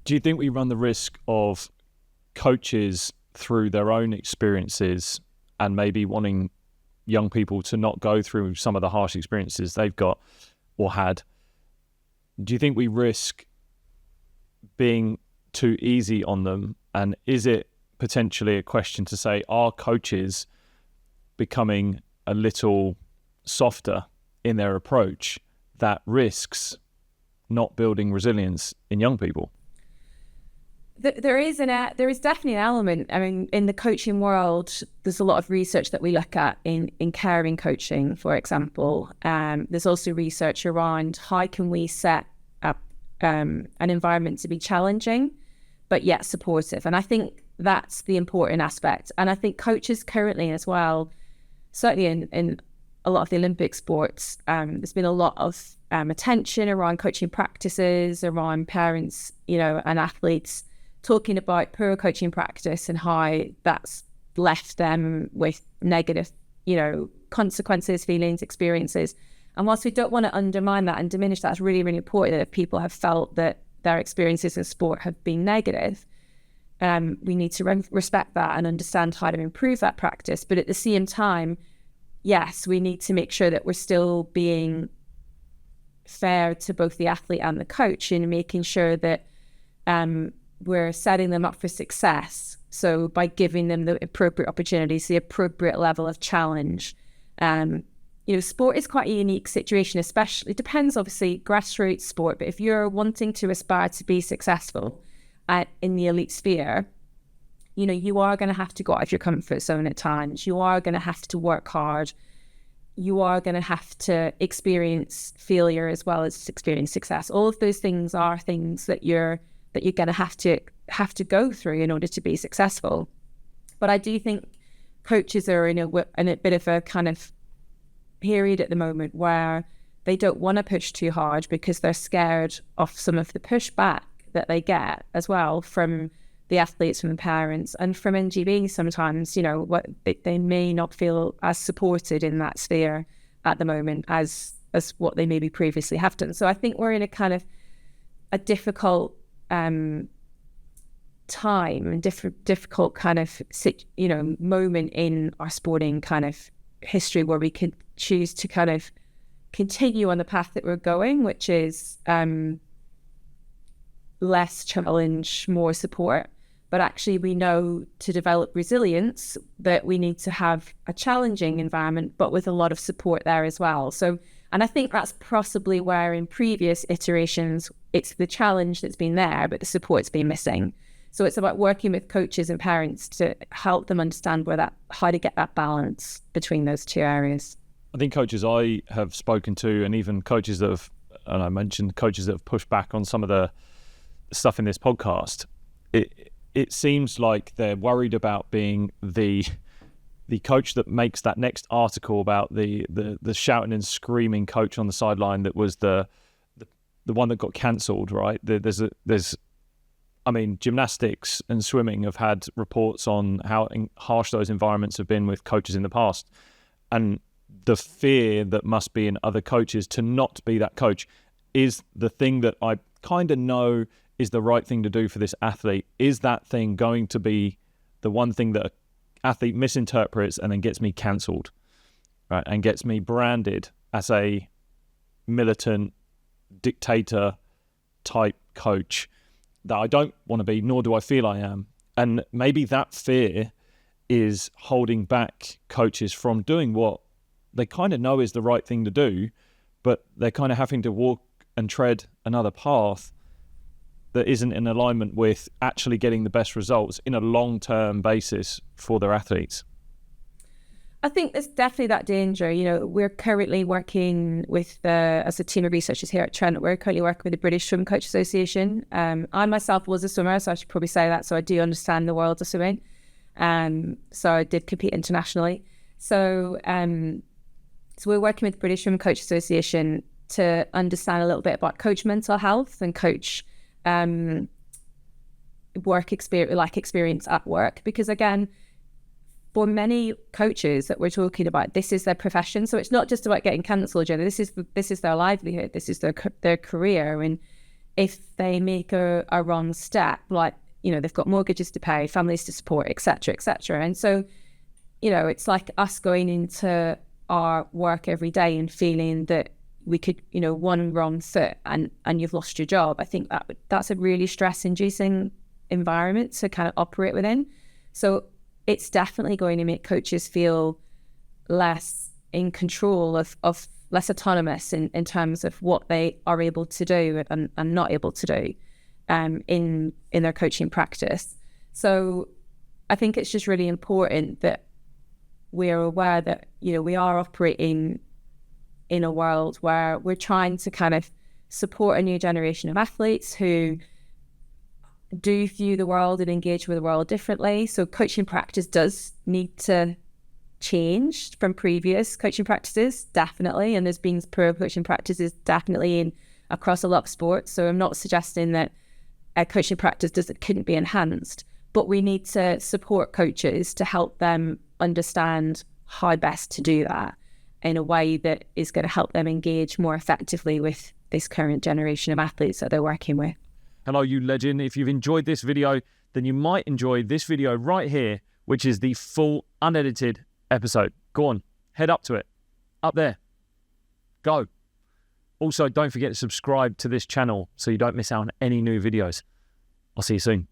Do you think we run the risk of coaches through their own experiences and maybe wanting young people to not go through some of the harsh experiences they've got or had? Do you think we risk being too easy on them? And is it potentially a question to say, are coaches becoming a little softer in their approach that risks not building resilience in young people? There is definitely an element. I mean, in the coaching world, there's a lot of research that we look at in caring coaching, for example. There's also research around how can we set up an environment to be challenging, but yet supportive. And I think that's the important aspect. And I think coaches currently as well, certainly in a lot of the Olympic sports, there's been a lot of attention around coaching practices, around parents, and athletes talking about poor coaching practice and how that's left them with negative, consequences, feelings, experiences. And whilst we don't want to undermine that and diminish that, it's really, really important that if people have felt that their experiences in sport have been negative, we need to respect that and understand how to improve that practice. But at the same time, yes, we need to make sure that we're still being fair to both the athlete and the coach in making sure that we're setting them up for success. So by giving them the appropriate opportunities, the appropriate level of challenge. Sport is quite a unique situation, especially, it depends obviously, grassroots sport, but if you're wanting to aspire to be successful in the elite sphere, you are going to have to go out of your comfort zone at times. You are going to have to work hard. You are going to have to experience failure as well as experience success. All of those things are things that you're going to have to go through in order to be successful. But I do think coaches are in a bit of a kind of period at the moment where they don't want to push too hard because they're scared of some of the pushback that they get as well from the athletes, from the parents, and from NGB sometimes. They may not feel as supported in that sphere at the moment as what they maybe previously have done. So I think we're in a kind of a difficult time and difficult kind of moment in our sporting kind of history where we can choose to kind of continue on the path that we're going, which is less challenge, more support. But actually we know to develop resilience that we need to have a challenging environment, but with a lot of support there as well. So, and I think that's possibly where in previous iterations, it's the challenge that's been there, but the support's been missing. So it's about working with coaches and parents to help them understand how to get that balance between those two areas. I think coaches I have spoken to, and even coaches that have, and I mentioned coaches that have pushed back on some of the stuff in this podcast, it seems like they're worried about being the coach that makes that next article about the shouting and screaming coach on the sideline that was the one that got cancelled, right? Gymnastics and swimming have had reports on how harsh those environments have been with coaches in the past. And the fear that must be in other coaches to not be that coach is the thing that I kind of know is the right thing to do for this athlete. Is that thing going to be the one thing that an athlete misinterprets and then gets me cancelled, right? And gets me branded as a militant dictator type coach that I don't want to be, nor do I feel I am. And maybe that fear is holding back coaches from doing what they kind of know is the right thing to do, but they're kind of having to walk and tread another path that isn't in alignment with actually getting the best results in a long-term basis for their athletes. I think there's definitely that danger. We're currently working with, as a team of researchers here at Trent, we're currently working with the British Swim Coach Association. I myself was a swimmer, so I should probably say that. So I do understand the world of swimming. So I did compete internationally. So we're working with the British Swim Coach Association to understand a little bit about coach mental health and coach work experience at work, because again, for many coaches that we're talking about, this is their profession. So it's not just about getting cancelled, Jenna. This is their livelihood. This is their career. And if they make a wrong step, like, they've got mortgages to pay, families to support, etc., etc. And so, it's like us going into our work every day and feeling that we could, one wrong foot and you've lost your job. I think that's a really stress-inducing environment to kind of operate within. So it's definitely going to make coaches feel less in control of less autonomous in terms of what they are able to do and not able to do in their coaching practice. So I think it's just really important that we're aware that, we are operating in a world where we're trying to kind of support a new generation of athletes who do view the world and engage with the world differently. So coaching practice does need to change from previous coaching practices, definitely. And there's been poor coaching practices definitely across a lot of sports. So I'm not suggesting that a coaching practice couldn't be enhanced, but we need to support coaches to help them understand how best to do that in a way that is going to help them engage more effectively with this current generation of athletes that they're working with. Hello, you legend. If you've enjoyed this video, then you might enjoy this video right here, which is the full unedited episode. Go on, head up to it. Up there. Go. Also, don't forget to subscribe to this channel so you don't miss out on any new videos. I'll see you soon.